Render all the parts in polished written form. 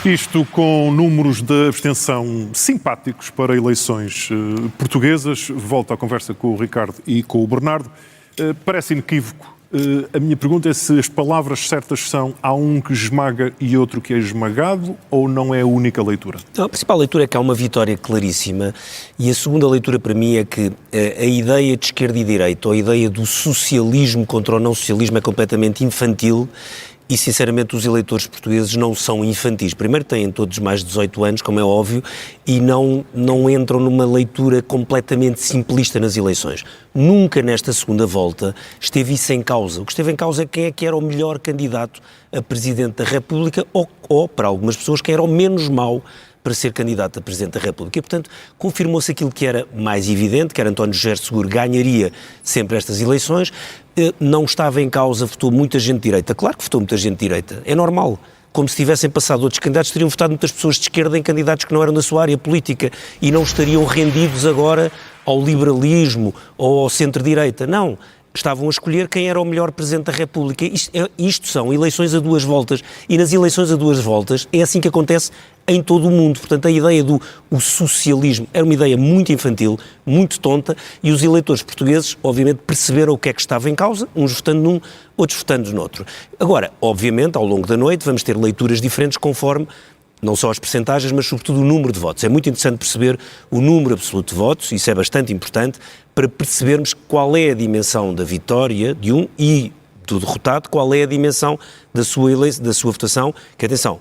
Isto com números de abstenção simpáticos para eleições portuguesas. Volto à conversa com o Ricardo e com o Bernardo. Parece inequívoco. A minha pergunta é se as palavras certas são: há um que esmaga e outro que é esmagado, ou não é a única leitura? A principal leitura é que há uma vitória claríssima, e a segunda leitura para mim é que a ideia de esquerda e direita, ou a ideia do socialismo contra o não socialismo, é completamente infantil. E, sinceramente, os eleitores portugueses não são infantis. Primeiro, têm todos mais de 18 anos, como é óbvio, e não entram numa leitura completamente simplista nas eleições. Nunca nesta segunda volta esteve isso em causa. O que esteve em causa é quem é que era o melhor candidato a Presidente da República ou, para algumas pessoas, quem era o menos mau para ser candidato a Presidente da República. E, portanto, confirmou-se aquilo que era mais evidente, que era António José Seguro ganharia sempre estas eleições. Não estava em causa, votou muita gente de direita. Claro que votou muita gente de direita, é normal. Como se tivessem passado outros candidatos, teriam votado muitas pessoas de esquerda em candidatos que não eram da sua área política e não estariam rendidos agora ao liberalismo ou ao centro-direita. Não. Estavam a escolher quem era o melhor Presidente da República. Isto são eleições a duas voltas, e nas eleições a duas voltas é assim que acontece em todo o mundo. Portanto, a ideia do socialismo era uma ideia muito infantil, muito tonta, e os eleitores portugueses, obviamente, perceberam o que é que estava em causa, uns votando num, outros votando noutro. Agora, obviamente, ao longo da noite vamos ter leituras diferentes conforme não só as percentagens, mas sobretudo o número de votos. É muito interessante perceber o número absoluto de votos, isso é bastante importante, para percebermos qual é a dimensão da vitória de um e do derrotado, qual é a dimensão da sua votação, que, atenção,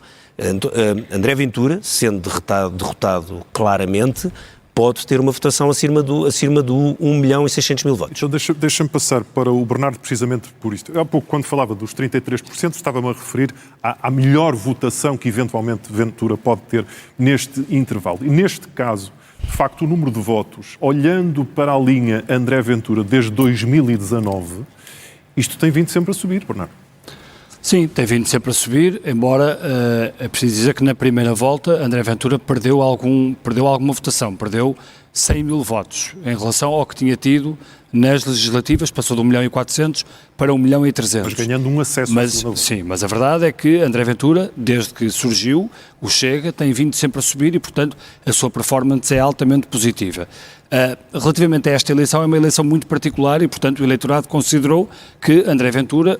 André Ventura, sendo derrotado claramente, pode ter uma votação acima do 1.600.000 votos. Então deixa-me passar para o Bernardo precisamente por isto. Há pouco, quando falava dos 33%, estava-me a referir à melhor votação que eventualmente Ventura pode ter neste intervalo. E neste caso, de facto, o número de votos, olhando para a linha André Ventura desde 2019, isto tem vindo sempre a subir, Bernardo. Sim, tem vindo sempre a subir, embora é preciso dizer que na primeira volta André Ventura perdeu alguma votação, perdeu 100.000 votos em relação ao que tinha tido nas legislativas, passou de 1.400.000 para 1.300.000. Mas ganhando um acesso. Sim, mas a verdade é que André Ventura, desde que surgiu, o Chega, tem vindo sempre a subir e, portanto, a sua performance é altamente positiva. Relativamente a esta eleição, é uma eleição muito particular e, portanto, o eleitorado considerou que André Ventura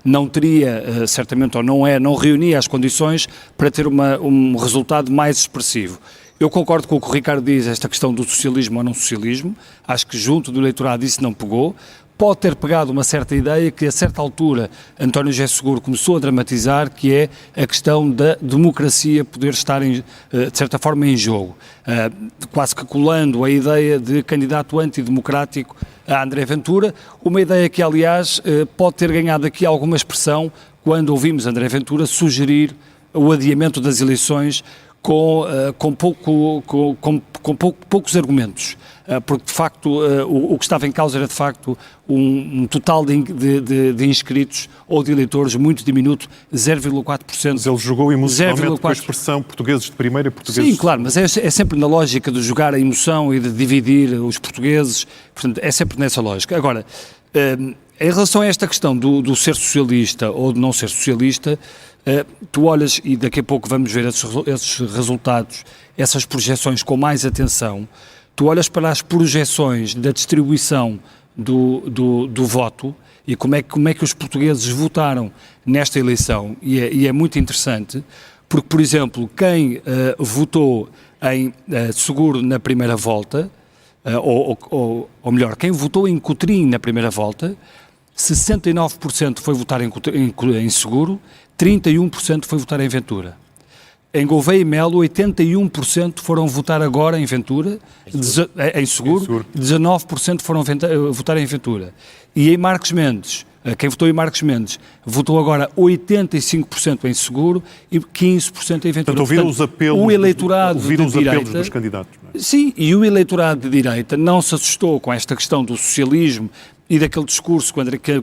não teria, certamente, ou não reunia as condições para ter um resultado mais expressivo. Eu concordo com o que o Ricardo diz, esta questão do socialismo ou não socialismo, acho que junto do eleitorado isso não pegou. Pode ter pegado uma certa ideia que, a certa altura, António José Seguro começou a dramatizar, que é a questão da democracia poder estar, de certa forma, em jogo. Quase que colando a ideia de candidato antidemocrático a André Ventura, uma ideia que, aliás, pode ter ganhado aqui alguma expressão quando ouvimos André Ventura sugerir o adiamento das eleições com poucos argumentos, porque de facto o que estava em causa era de facto um total de inscritos ou de eleitores muito diminuto, 0,4%. Mas ele jogou emocionalmente com a expressão portugueses de primeira e portugueses... Sim, claro, mas é sempre na lógica de jogar a emoção e de dividir os portugueses, portanto é sempre nessa lógica. Agora, em relação a esta questão do ser socialista ou de não ser socialista, tu olhas, e daqui a pouco vamos ver esses resultados, essas projeções com mais atenção, tu olhas para as projeções da distribuição do voto e como é que os portugueses votaram nesta eleição, e é muito interessante, porque, por exemplo, quem votou em Seguro na primeira volta, ou melhor, quem votou em Coutrinho na primeira volta, 69% foi votar em Seguro, 31% foi votar em Ventura. Em Gouveia e Melo, 81% foram votar agora em Ventura, em Seguro, 19% foram votar em Ventura. E em Marcos Mendes, quem votou em Marcos Mendes, votou agora 85% em Seguro e 15% em Ventura. Portanto, ouviram os apelos, o eleitorado ouviram os direita, apelos dos candidatos. Não é? Sim, e o eleitorado de direita não se assustou com esta questão do socialismo e daquele discurso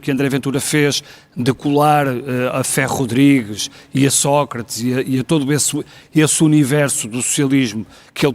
que André Ventura fez de colar a Ferro Rodrigues e a Sócrates e a todo esse universo do socialismo que ele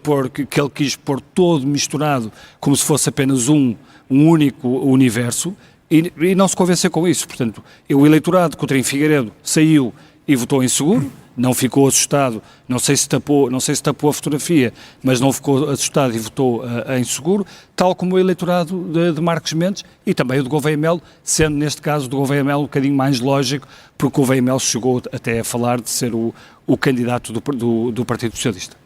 quis pôr todo misturado como se fosse apenas um único universo, e não se convenceu com isso. Portanto, o eleitorado de Coutinho Figueiredo saiu e votou em Seguro, não ficou assustado, não sei se tapou a fotografia, mas não ficou assustado e votou em seguro, tal como o eleitorado de Marcos Mendes e também o de Gouveia Melo, sendo neste caso do Gouveia Melo um bocadinho mais lógico, porque o Gouveia Melo chegou até a falar de ser o candidato do Partido Socialista.